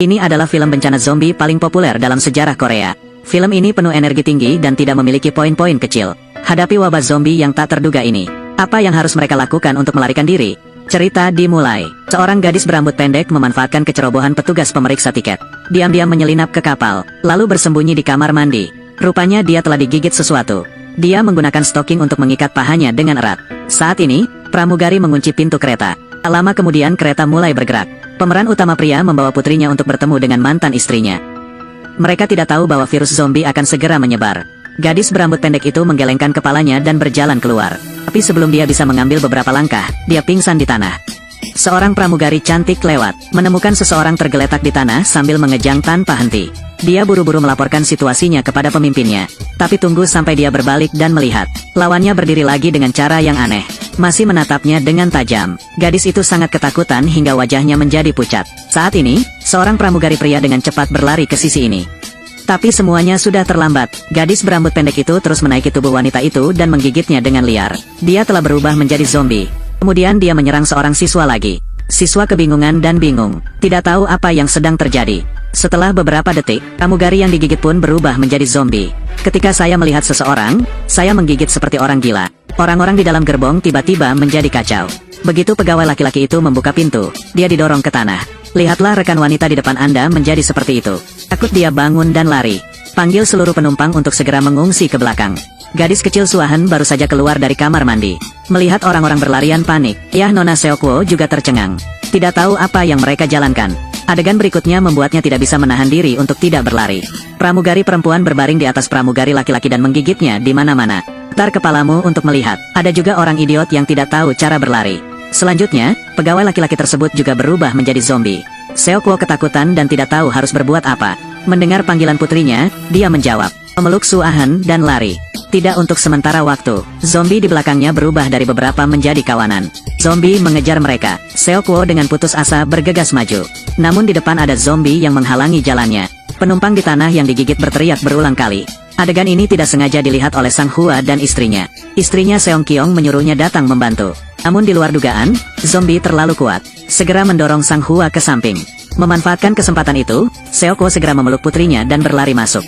Ini adalah film bencana zombie paling populer dalam sejarah Korea. Film ini penuh energi tinggi dan tidak memiliki poin-poin kecil. Hadapi wabah zombie yang tak terduga ini. Apa yang harus mereka lakukan untuk melarikan diri? Cerita dimulai. Seorang gadis berambut pendek memanfaatkan kecerobohan petugas pemeriksa tiket. Diam-diam menyelinap ke kapal, lalu bersembunyi di kamar mandi. Rupanya dia telah digigit sesuatu. Dia menggunakan stoking untuk mengikat pahanya dengan erat. Saat ini, pramugari mengunci pintu kereta. Tak lama kemudian kereta mulai bergerak. Pemeran utama pria membawa putrinya untuk bertemu dengan mantan istrinya. Mereka tidak tahu bahwa virus zombie akan segera menyebar. Gadis berambut pendek itu menggelengkan kepalanya dan berjalan keluar. Tapi sebelum dia bisa mengambil beberapa langkah, dia pingsan di tanah. Seorang pramugari cantik lewat, menemukan seseorang tergeletak di tanah sambil mengejang tanpa henti. Dia buru-buru melaporkan situasinya kepada pemimpinnya. Tapi tunggu sampai dia berbalik dan melihat. Lawannya berdiri lagi dengan cara yang aneh. Masih menatapnya dengan tajam. Gadis itu sangat ketakutan hingga wajahnya menjadi pucat. Saat ini, seorang pramugari pria dengan cepat berlari ke sisi ini. Tapi semuanya sudah terlambat. Gadis berambut pendek itu terus menaiki tubuh wanita itu dan menggigitnya dengan liar. Dia telah berubah menjadi zombie. Kemudian dia menyerang seorang siswa lagi. Siswa kebingungan dan bingung. Tidak tahu apa yang sedang terjadi. Setelah beberapa detik, pramugari yang digigit pun berubah menjadi zombie. Ketika saya melihat seseorang, saya menggigit seperti orang gila. Orang-orang di dalam gerbong tiba-tiba menjadi kacau. Begitu pegawai laki-laki itu membuka pintu, dia didorong ke tanah. Lihatlah rekan wanita di depan Anda menjadi seperti itu. Takut dia bangun dan lari. Panggil seluruh penumpang untuk segera mengungsi ke belakang. Gadis kecil Suahan baru saja keluar dari kamar mandi. Melihat orang-orang berlarian panik, Nona Seokwo juga tercengang. Tidak tahu apa yang mereka jalankan. Adegan berikutnya membuatnya tidak bisa menahan diri untuk tidak berlari. Pramugari perempuan berbaring di atas pramugari laki-laki dan menggigitnya di mana-mana. Putar kepalamu untuk melihat. Ada juga orang idiot yang tidak tahu cara berlari. Selanjutnya, pegawai laki-laki tersebut juga berubah menjadi zombie. Seokwo ketakutan dan tidak tahu harus berbuat apa. Mendengar panggilan putrinya, dia menjawab, memeluk Suahan dan lari. Tidak untuk sementara waktu, zombie di belakangnya berubah dari beberapa menjadi kawanan. Zombie mengejar mereka. Seokwo dengan putus asa bergegas maju. Namun di depan ada zombie yang menghalangi jalannya. Penumpang di tanah yang digigit berteriak berulang kali. Adegan ini tidak sengaja dilihat oleh Sang Hua dan istrinya. Istrinya Seong Kyong menyuruhnya datang membantu. Namun di luar dugaan, zombie terlalu kuat. Segera mendorong Sang Hua ke samping. Memanfaatkan kesempatan itu, Seokwo segera memeluk putrinya dan berlari masuk.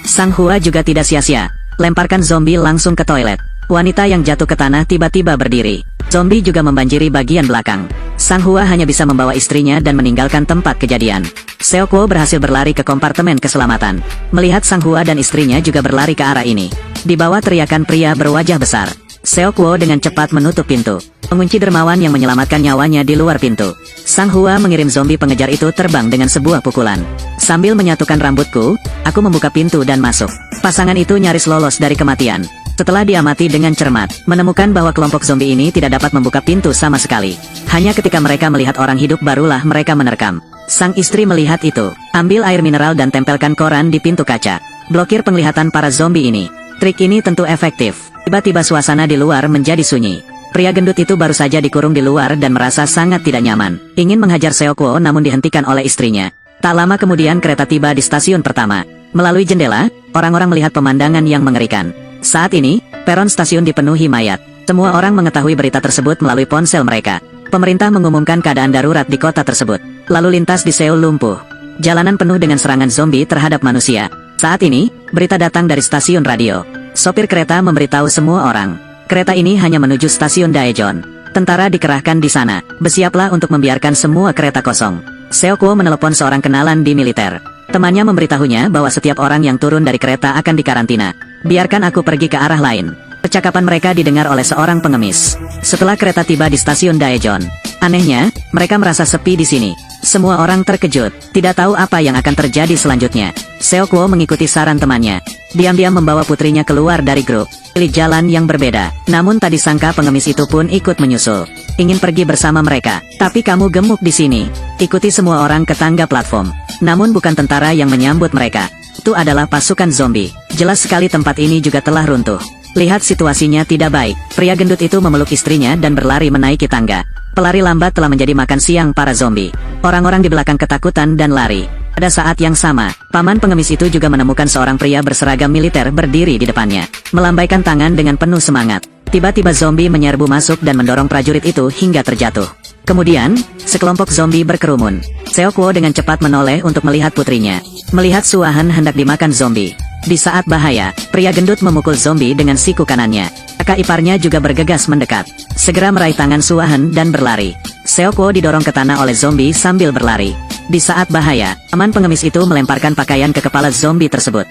Sang Hua juga tidak sia-sia. Lemparkan zombie langsung ke toilet. Wanita yang jatuh ke tanah tiba-tiba berdiri. Zombie juga membanjiri bagian belakang. Sang Hua hanya bisa membawa istrinya dan meninggalkan tempat kejadian. Seokwo berhasil berlari ke kompartemen keselamatan. Melihat Sang Hua dan istrinya juga berlari ke arah ini. Di bawah teriakan pria berwajah besar, Seokwo dengan cepat menutup pintu. Pengunci dermawan yang menyelamatkan nyawanya di luar pintu. Sang Hua mengirim zombie pengejar itu terbang dengan sebuah pukulan. Sambil menyatukan rambutku, aku membuka pintu dan masuk. Pasangan itu nyaris lolos dari kematian. Setelah diamati dengan cermat, menemukan bahwa kelompok zombie ini tidak dapat membuka pintu sama sekali. Hanya ketika mereka melihat orang hidup barulah mereka menerkam. Sang istri melihat itu. Ambil air mineral dan tempelkan koran di pintu kaca. Blokir penglihatan para zombie ini. Trik ini tentu efektif. Tiba-tiba suasana di luar menjadi sunyi. Pria gendut itu baru saja dikurung di luar dan merasa sangat tidak nyaman. Ingin menghajar Seokwo namun dihentikan oleh istrinya. Tak lama kemudian kereta tiba di stasiun pertama. Melalui jendela, orang-orang melihat pemandangan yang mengerikan. Saat ini, peron stasiun dipenuhi mayat. Semua orang mengetahui berita tersebut melalui ponsel mereka. Pemerintah mengumumkan keadaan darurat di kota tersebut. Lalu lintas di Seoul lumpuh. Jalanan penuh dengan serangan zombie terhadap manusia. Saat ini, berita datang dari stasiun radio. Sopir kereta memberitahu semua orang. Kereta ini hanya menuju stasiun Daejeon. Tentara dikerahkan di sana. Bersiaplah untuk membiarkan semua kereta kosong. Seokwo menelepon seorang kenalan di militer. Temannya memberitahunya bahwa setiap orang yang turun dari kereta akan dikarantina. Biarkan aku pergi ke arah lain. Percakapan mereka didengar oleh seorang pengemis. Setelah kereta tiba di stasiun Daejeon, anehnya, mereka merasa sepi di sini. Semua orang terkejut, tidak tahu apa yang akan terjadi selanjutnya. Seokwo mengikuti saran temannya. Diam-diam membawa putrinya keluar dari grup. Pilih jalan yang berbeda. Namun tadi sangka pengemis itu pun ikut menyusul. Ingin pergi bersama mereka. Tapi kamu gemuk di sini. Ikuti semua orang ke tangga platform. Namun bukan tentara yang menyambut mereka. Itu adalah pasukan zombie. Jelas sekali tempat ini juga telah runtuh. Lihat situasinya tidak baik. Pria gendut itu memeluk istrinya dan berlari menaiki tangga. Pelari lambat telah menjadi makan siang para zombie. Orang-orang di belakang ketakutan dan lari. Pada saat yang sama, paman pengemis itu juga menemukan seorang pria berseragam militer berdiri di depannya. Melambaikan tangan dengan penuh semangat. Tiba-tiba zombie menyerbu masuk dan mendorong prajurit itu hingga terjatuh. Kemudian, sekelompok zombie berkerumun. Seokwo dengan cepat menoleh untuk melihat putrinya. Melihat Suahan hendak dimakan zombie. Di saat bahaya, pria gendut memukul zombie dengan siku kanannya. Kakak iparnya juga bergegas mendekat. Segera meraih tangan Suahan dan berlari. Seokwo didorong ke tanah oleh zombie sambil berlari. Di saat bahaya, paman pengemis itu melemparkan pakaian ke kepala zombie tersebut.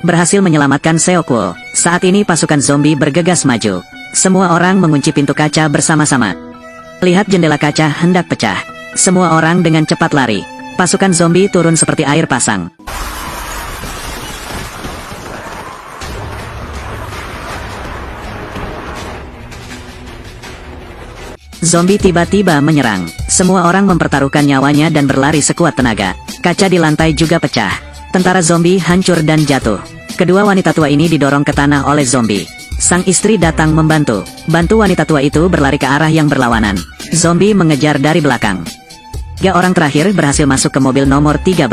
Berhasil menyelamatkan Seokwo. Saat ini pasukan zombie bergegas maju. Semua orang mengunci pintu kaca bersama-sama. Lihat jendela kaca hendak pecah. Semua orang dengan cepat lari. Pasukan zombie turun seperti air pasang. Zombie tiba-tiba menyerang. Semua orang mempertaruhkan nyawanya dan berlari sekuat tenaga. Kaca di lantai juga pecah. Tentara zombie hancur dan jatuh. Kedua wanita tua ini didorong ke tanah oleh zombie. Sang istri datang membantu. Bantu wanita tua itu berlari ke arah yang berlawanan. Zombie mengejar dari belakang. 3 orang terakhir berhasil masuk ke mobil nomor 13.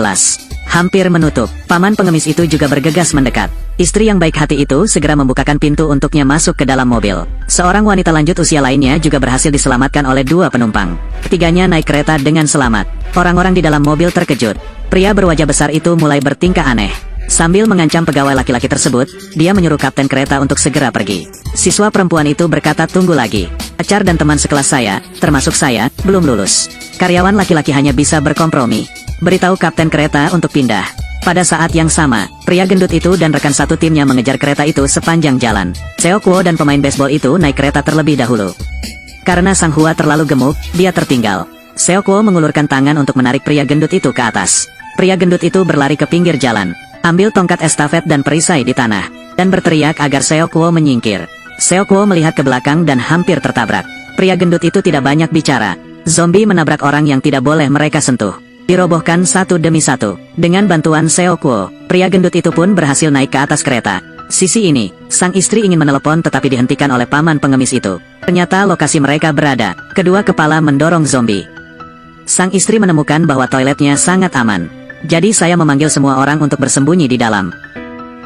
Hampir menutup. Paman pengemis itu juga bergegas mendekat. Istri yang baik hati itu segera membukakan pintu untuknya masuk ke dalam mobil. Seorang wanita lanjut usia lainnya juga berhasil diselamatkan oleh 2 penumpang. Ketiganya naik kereta dengan selamat. Orang-orang di dalam mobil terkejut. Pria berwajah besar itu mulai bertingkah aneh. Sambil mengancam pegawai laki-laki tersebut, dia menyuruh kapten kereta untuk segera pergi. Siswa perempuan itu berkata, tunggu lagi. Pacar dan teman sekelas saya, termasuk saya, belum lulus. Karyawan laki-laki hanya bisa berkompromi. Beritahu kapten kereta untuk pindah. Pada saat yang sama, pria gendut itu dan rekan satu timnya mengejar kereta itu sepanjang jalan. Seokwo dan pemain baseball itu naik kereta terlebih dahulu. Karena Sang Hua terlalu gemuk, dia tertinggal. Seokwo mengulurkan tangan untuk menarik pria gendut itu ke atas. Pria gendut itu berlari ke pinggir jalan. Ambil tongkat estafet dan perisai di tanah, dan berteriak agar Seokwo menyingkir. Seokwo melihat ke belakang dan hampir tertabrak. Pria gendut itu tidak banyak bicara. Zombie menabrak orang yang tidak boleh mereka sentuh. Dirobohkan satu demi satu. Dengan bantuan Seokwo, pria gendut itu pun berhasil naik ke atas kereta. Sisi ini, sang istri ingin menelepon tetapi dihentikan oleh paman pengemis itu. Ternyata lokasi mereka berada. Kedua kepala mendorong zombie. Sang istri menemukan bahwa toiletnya sangat aman. Jadi saya memanggil semua orang untuk bersembunyi di dalam.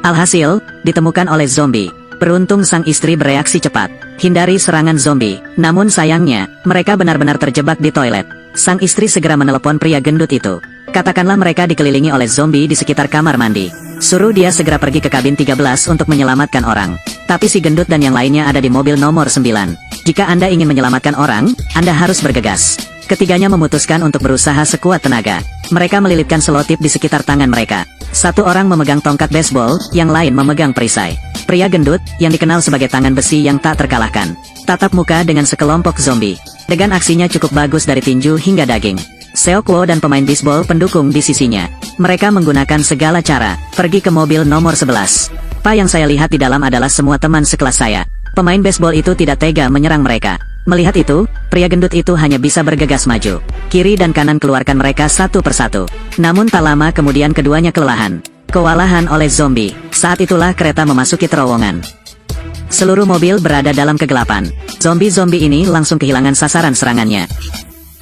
Alhasil, ditemukan oleh zombie. Beruntung sang istri bereaksi cepat, hindari serangan zombie. Namun sayangnya, mereka benar-benar terjebak di toilet. Sang istri segera menelepon pria gendut itu. Katakanlah mereka dikelilingi oleh zombie di sekitar kamar mandi. Suruh dia segera pergi ke kabin 13 untuk menyelamatkan orang. Tapi si gendut dan yang lainnya ada di mobil nomor 9. Jika Anda ingin menyelamatkan orang, Anda harus bergegas. Ketiganya memutuskan untuk berusaha sekuat tenaga. Mereka melilitkan selotip di sekitar tangan mereka. Satu orang memegang tongkat baseball, yang lain memegang perisai. Pria gendut, yang dikenal sebagai tangan besi yang tak terkalahkan, tatap muka dengan sekelompok zombie. Dengan aksinya cukup bagus dari tinju hingga daging. Seokwo dan pemain bisbol pendukung di sisinya. Mereka menggunakan segala cara, pergi ke mobil nomor 11. Apa yang saya lihat di dalam adalah semua teman sekelas saya. Pemain baseball itu tidak tega menyerang mereka. Melihat itu, pria gendut itu hanya bisa bergegas maju. Kiri dan kanan keluarkan mereka satu persatu. Namun tak lama kemudian keduanya kelelahan. Kewalahan oleh zombie. Saat itulah kereta memasuki terowongan. Seluruh mobil berada dalam kegelapan. Zombie-zombie ini langsung kehilangan sasaran serangannya.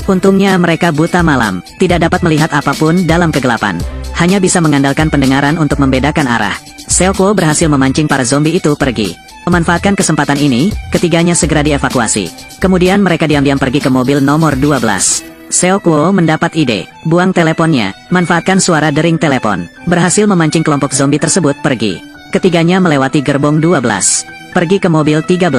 Untungnya mereka buta malam, tidak dapat melihat apapun dalam kegelapan. Hanya bisa mengandalkan pendengaran untuk membedakan arah. Seokwo berhasil memancing para zombie itu pergi. Memanfaatkan kesempatan ini, ketiganya segera dievakuasi. Kemudian mereka diam-diam pergi ke mobil nomor 12. Seokwo mendapat ide, buang teleponnya, manfaatkan suara dering telepon. Berhasil memancing kelompok zombie tersebut pergi. Ketiganya melewati gerbong 12. Pergi ke mobil 13.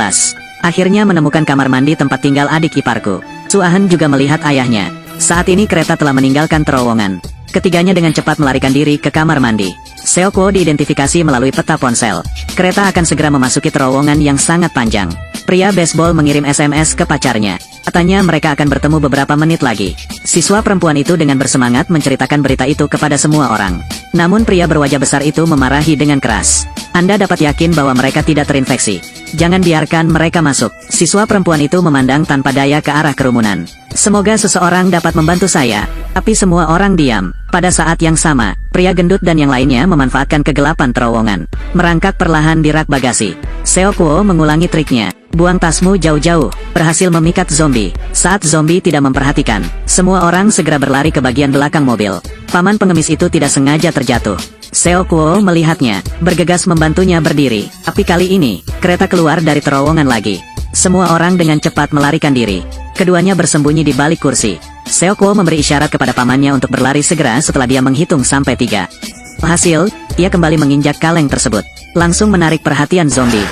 Akhirnya menemukan kamar mandi tempat tinggal adik iparku. Suahan juga melihat ayahnya. Saat ini kereta telah meninggalkan terowongan. Ketiganya dengan cepat melarikan diri ke kamar mandi. Seokwo diidentifikasi melalui peta ponsel. Kereta akan segera memasuki terowongan yang sangat panjang. Pria baseball mengirim SMS ke pacarnya. Katanya mereka akan bertemu beberapa menit lagi. Siswa perempuan itu dengan bersemangat menceritakan berita itu kepada semua orang. Namun pria berwajah besar itu memarahi dengan keras. Anda dapat yakin bahwa mereka tidak terinfeksi. Jangan biarkan mereka masuk. Siswa perempuan itu memandang tanpa daya ke arah kerumunan. Semoga seseorang dapat membantu saya. Tapi semua orang diam. Pada saat yang sama, pria gendut dan yang lainnya memanfaatkan kegelapan terowongan. Merangkak perlahan di rak bagasi. Seokwo mengulangi triknya. Buang tasmu jauh-jauh. Berhasil memikat zombie. Saat zombie tidak memperhatikan, semua orang segera berlari ke bagian belakang mobil. Paman pengemis itu tidak sengaja terjatuh. Seokwo melihatnya, bergegas membantunya berdiri. Tapi kali ini, kereta keluar dari terowongan lagi. Semua orang dengan cepat melarikan diri. Keduanya bersembunyi di balik kursi. Seokuo memberi isyarat kepada pamannya untuk berlari segera setelah dia menghitung sampai 3. Hasil, ia kembali menginjak kaleng tersebut. Langsung menarik perhatian zombie.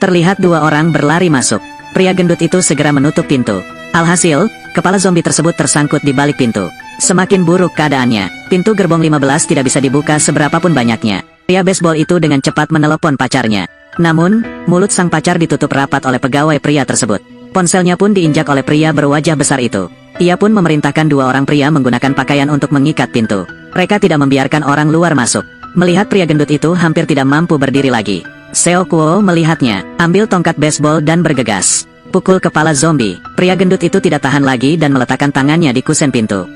Terlihat 2 orang berlari masuk. Pria gendut itu segera menutup pintu. Alhasil, kepala zombie tersebut tersangkut di balik pintu. Semakin buruk keadaannya. Pintu gerbong 15 tidak bisa dibuka seberapapun banyaknya. Pria baseball itu dengan cepat menelepon pacarnya. Namun, mulut sang pacar ditutup rapat oleh pegawai pria tersebut. Ponselnya pun diinjak oleh pria berwajah besar itu. Ia pun memerintahkan 2 orang pria menggunakan pakaian untuk mengikat pintu. Mereka tidak membiarkan orang luar masuk. Melihat pria gendut itu hampir tidak mampu berdiri lagi. Seokuo melihatnya, ambil tongkat baseball dan bergegas. Pukul kepala zombie. Pria gendut itu tidak tahan lagi dan meletakkan tangannya di kusen pintu.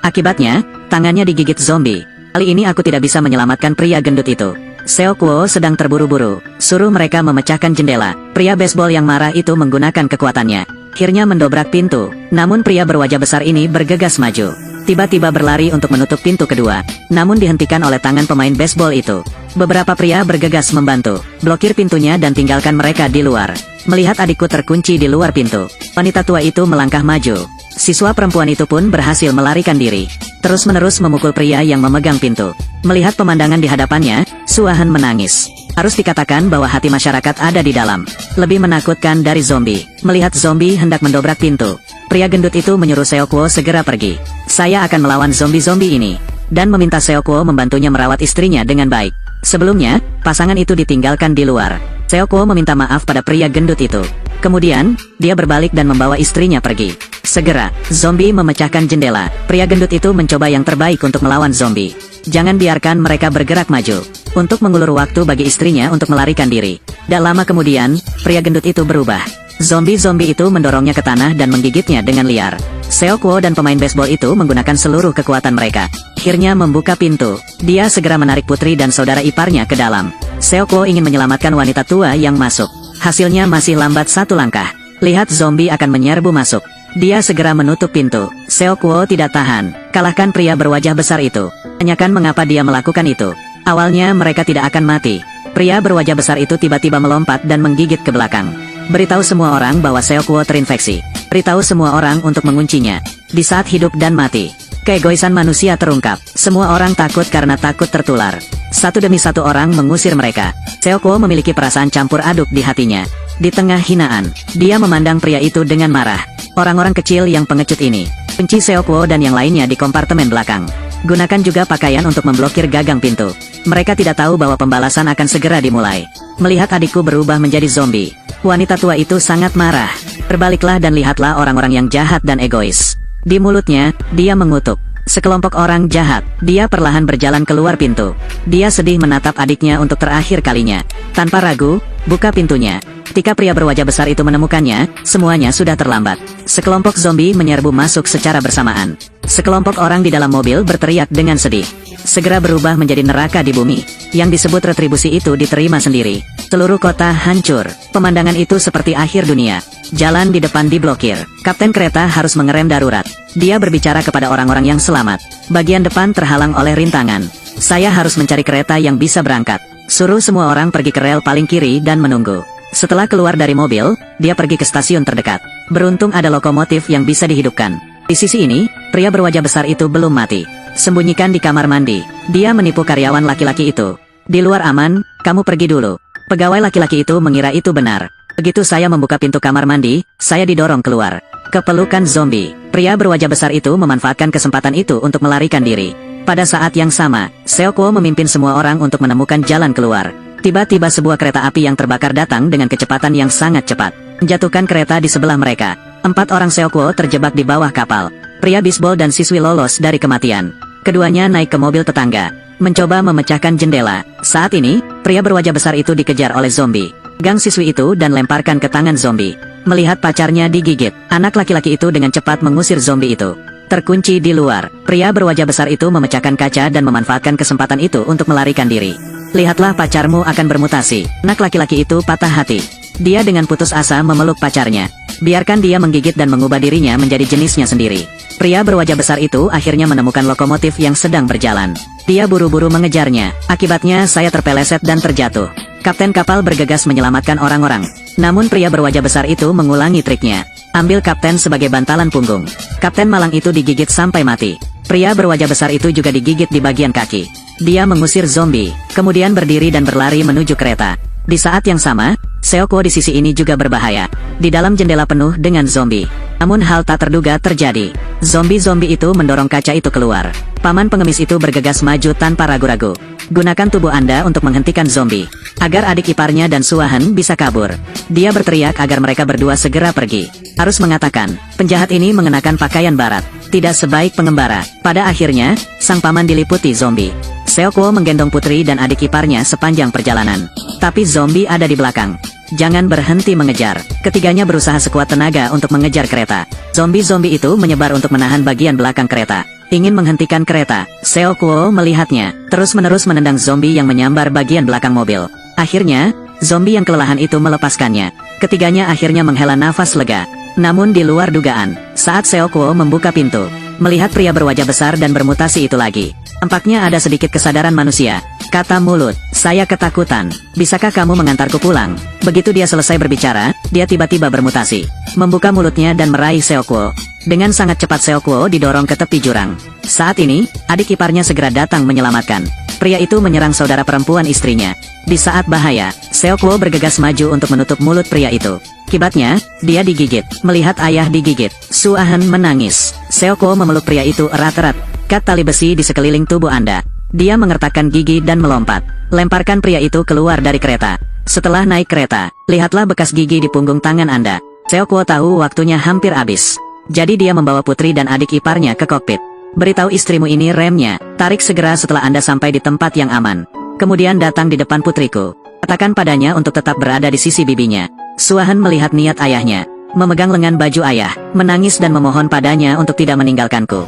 Akibatnya, tangannya digigit zombie. Kali ini aku tidak bisa menyelamatkan pria gendut itu. Seokuo sedang terburu-buru. Suruh mereka memecahkan jendela. Pria baseball yang marah itu menggunakan kekuatannya. Akhirnya mendobrak pintu. Namun pria berwajah besar ini bergegas maju. Tiba-tiba berlari untuk menutup pintu kedua. Namun dihentikan oleh tangan pemain baseball itu. Beberapa pria bergegas membantu. Blokir pintunya dan tinggalkan mereka di luar. Melihat adikku terkunci di luar pintu. Wanita tua itu melangkah maju. Siswa perempuan itu pun berhasil melarikan diri. Terus-menerus memukul pria yang memegang pintu. Melihat pemandangan di hadapannya, Suahan menangis. Harus dikatakan bahwa hati masyarakat ada di dalam. Lebih menakutkan dari zombie. Melihat zombie hendak mendobrak pintu. Pria gendut itu menyuruh Seokuo segera pergi. Saya akan melawan zombie-zombie ini. Dan meminta Seokuo membantunya merawat istrinya dengan baik. Sebelumnya, pasangan itu ditinggalkan di luar. Seokuo meminta maaf pada pria gendut itu. Kemudian, dia berbalik dan membawa istrinya pergi. Segera, zombie memecahkan jendela. Pria gendut itu mencoba yang terbaik untuk melawan zombie. Jangan biarkan mereka bergerak maju. Untuk mengulur waktu bagi istrinya untuk melarikan diri. Tak lama kemudian, pria gendut itu berubah. Zombie-zombie itu mendorongnya ke tanah dan menggigitnya dengan liar. Seokuo dan pemain baseball itu menggunakan seluruh kekuatan mereka. Akhirnya membuka pintu. Dia segera menarik putri dan saudara iparnya ke dalam. Seokuo ingin menyelamatkan wanita tua yang masuk. Hasilnya masih lambat 1 langkah. Lihat zombie akan menyerbu masuk. Dia segera menutup pintu. Seokuo tidak tahan. Kalahkan pria berwajah besar itu. Tanyakan mengapa dia melakukan itu. Awalnya mereka tidak akan mati. Pria berwajah besar itu tiba-tiba melompat dan menggigit ke belakang. Beritahu semua orang bahwa Seokuo terinfeksi. Beritahu semua orang untuk menguncinya. Di saat hidup dan mati. Keegoisan manusia terungkap. Semua orang takut karena takut tertular. Satu demi satu orang mengusir mereka. Seokuo memiliki perasaan campur aduk di hatinya. Di tengah hinaan, dia memandang pria itu dengan marah. Orang-orang kecil yang pengecut ini. Kunci Seokuo dan yang lainnya di kompartemen belakang. Gunakan juga pakaian untuk memblokir gagang pintu. Mereka tidak tahu bahwa pembalasan akan segera dimulai. Melihat adikku berubah menjadi zombie. Wanita tua itu sangat marah. Berbaliklah dan lihatlah orang-orang yang jahat dan egois. Di mulutnya, dia mengutuk. Sekelompok orang jahat. Dia perlahan berjalan keluar pintu. Dia sedih menatap adiknya untuk terakhir kalinya. Tanpa ragu, buka pintunya. Ketika pria berwajah besar itu menemukannya, semuanya sudah terlambat. Sekelompok zombie menyerbu masuk secara bersamaan. Sekelompok orang di dalam mobil berteriak dengan sedih. Segera berubah menjadi neraka di bumi. Yang disebut retribusi itu diterima sendiri. Seluruh kota hancur. Pemandangan itu seperti akhir dunia. Jalan di depan diblokir. Kapten kereta harus mengerem darurat. Dia berbicara kepada orang-orang yang selamat. Bagian depan terhalang oleh rintangan. Saya harus mencari kereta yang bisa berangkat. Suruh semua orang pergi ke rel paling kiri dan menunggu. Setelah keluar dari mobil, dia pergi ke stasiun terdekat. Beruntung ada lokomotif yang bisa dihidupkan. Di sisi ini, pria berwajah besar itu belum mati. Sembunyikan di kamar mandi. Dia menipu karyawan laki-laki itu. Di luar aman, kamu pergi dulu. Pegawai laki-laki itu mengira itu benar. Begitu saya membuka pintu kamar mandi, saya didorong keluar. Kepelukan zombie. Pria berwajah besar itu memanfaatkan kesempatan itu untuk melarikan diri. Pada saat yang sama, Seokuo memimpin semua orang untuk menemukan jalan keluar. Tiba-tiba sebuah kereta api yang terbakar datang dengan kecepatan yang sangat cepat. Menjatuhkan kereta di sebelah mereka. 4 orang Seokuo terjebak di bawah kapal. Pria bisbol dan siswi lolos dari kematian. Keduanya naik ke mobil tetangga. Mencoba memecahkan jendela. Saat ini, pria berwajah besar itu dikejar oleh zombie. Gang siswi itu dan lemparkan ke tangan zombie. Melihat pacarnya digigit, anak laki-laki itu dengan cepat mengusir zombie itu. Terkunci di luar, pria berwajah besar itu memecahkan kaca dan memanfaatkan kesempatan itu untuk melarikan diri. Lihatlah pacarmu akan bermutasi. Anak laki-laki itu patah hati. Dia dengan putus asa memeluk pacarnya. Biarkan dia menggigit dan mengubah dirinya menjadi jenisnya sendiri. Pria berwajah besar itu akhirnya menemukan lokomotif yang sedang berjalan. Dia buru-buru mengejarnya, akibatnya saya terpeleset dan terjatuh. Kapten kapal bergegas menyelamatkan orang-orang. Namun pria berwajah besar itu mengulangi triknya. Ambil kapten sebagai bantalan punggung. Kapten malang itu digigit sampai mati. Pria berwajah besar itu juga digigit di bagian kaki. Dia mengusir zombie, kemudian berdiri dan berlari menuju kereta. Di saat yang sama, Seokwo di sisi ini juga berbahaya. Di dalam jendela penuh dengan zombie. Namun hal tak terduga terjadi. Zombie-zombie itu mendorong kaca itu keluar. Paman pengemis itu bergegas maju tanpa ragu-ragu. Gunakan tubuh Anda untuk menghentikan zombie, agar adik iparnya dan Suahan bisa kabur. Dia berteriak agar mereka berdua segera pergi. Harus mengatakan, penjahat ini mengenakan pakaian barat, tidak sebaik pengembara. Pada akhirnya, sang paman diliputi zombie. Seokwo menggendong putri dan adik iparnya sepanjang perjalanan. Tapi zombie ada di belakang. Jangan berhenti mengejar. Ketiganya berusaha sekuat tenaga untuk mengejar kereta. Zombie-zombie itu menyebar untuk menahan bagian belakang kereta. Ingin menghentikan kereta, Seokwo melihatnya, terus-menerus menendang zombie yang menyambar bagian belakang mobil. Akhirnya, zombie yang kelelahan itu melepaskannya. Ketiganya akhirnya menghela nafas lega. Namun di luar dugaan, saat Seokwo membuka pintu, melihat pria berwajah besar dan bermutasi itu lagi. Tampaknya ada sedikit kesadaran manusia. Kata mulut, saya ketakutan. Bisakah kamu mengantarku pulang? Begitu dia selesai berbicara, dia tiba-tiba bermutasi. Membuka mulutnya dan meraih Seokwo. Dengan sangat cepat Seokwo didorong ke tepi jurang. Saat ini, adik iparnya segera datang menyelamatkan. Pria itu menyerang saudara perempuan istrinya. Di saat bahaya, Seokwo bergegas maju untuk menutup mulut pria itu. Akibatnya, dia digigit. Melihat ayah digigit, Suahan menangis. Seokwo memeluk pria itu erat-erat. Kat tali besi di sekeliling tubuh Anda. Dia mengertakkan gigi dan melompat. Lemparkan pria itu keluar dari kereta. Setelah naik kereta, lihatlah bekas gigi di punggung tangan Anda. Seokwo tahu waktunya hampir habis. Jadi dia membawa putri dan adik iparnya ke kokpit. Beritahu istrimu ini remnya, tarik segera setelah Anda sampai di tempat yang aman. Kemudian datang di depan putriku. Katakan padanya untuk tetap berada di sisi bibinya. Suahan melihat niat ayahnya, memegang lengan baju ayah, menangis dan memohon padanya untuk tidak meninggalkanku.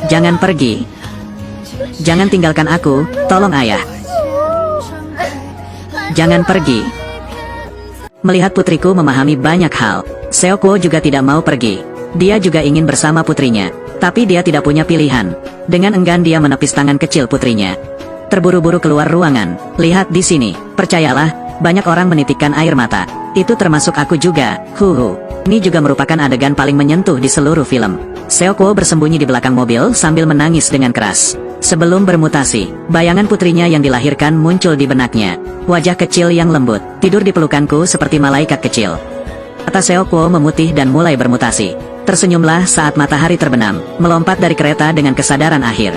Jangan pergi. Jangan tinggalkan aku, tolong ayah. Jangan pergi. Melihat putriku memahami banyak hal, Seokwo juga tidak mau pergi. Dia juga ingin bersama putrinya, tapi dia tidak punya pilihan. Dengan enggan dia menepis tangan kecil putrinya. Terburu-buru keluar ruangan. Lihat di sini, percayalah, banyak orang menitikkan air mata. Itu termasuk aku juga, huhu. Ini juga merupakan adegan paling menyentuh di seluruh film. Seokwo bersembunyi di belakang mobil sambil menangis dengan keras. Sebelum bermutasi, bayangan putrinya yang dilahirkan muncul di benaknya. Wajah kecil yang lembut, tidur di pelukanku seperti malaikat kecil. Mata Seokwo memutih dan mulai bermutasi. Tersenyumlah saat matahari terbenam, melompat dari kereta dengan kesadaran akhir.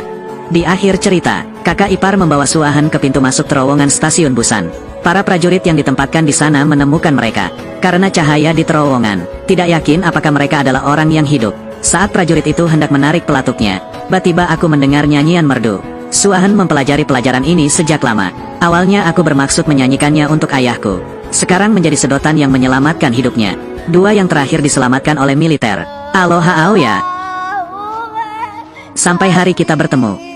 Di akhir cerita, kakak ipar membawa Suahan ke pintu masuk terowongan stasiun Busan. Para prajurit yang ditempatkan di sana menemukan mereka. Karena cahaya di terowongan, tidak yakin apakah mereka adalah orang yang hidup. Saat prajurit itu hendak menarik pelatuknya, tiba-tiba aku mendengar nyanyian merdu. Suahan mempelajari pelajaran ini sejak lama. Awalnya aku bermaksud menyanyikannya untuk ayahku. Sekarang menjadi sedotan yang menyelamatkan hidupnya. Dua yang terakhir diselamatkan oleh militer. Aloha Aoya. Sampai hari kita bertemu.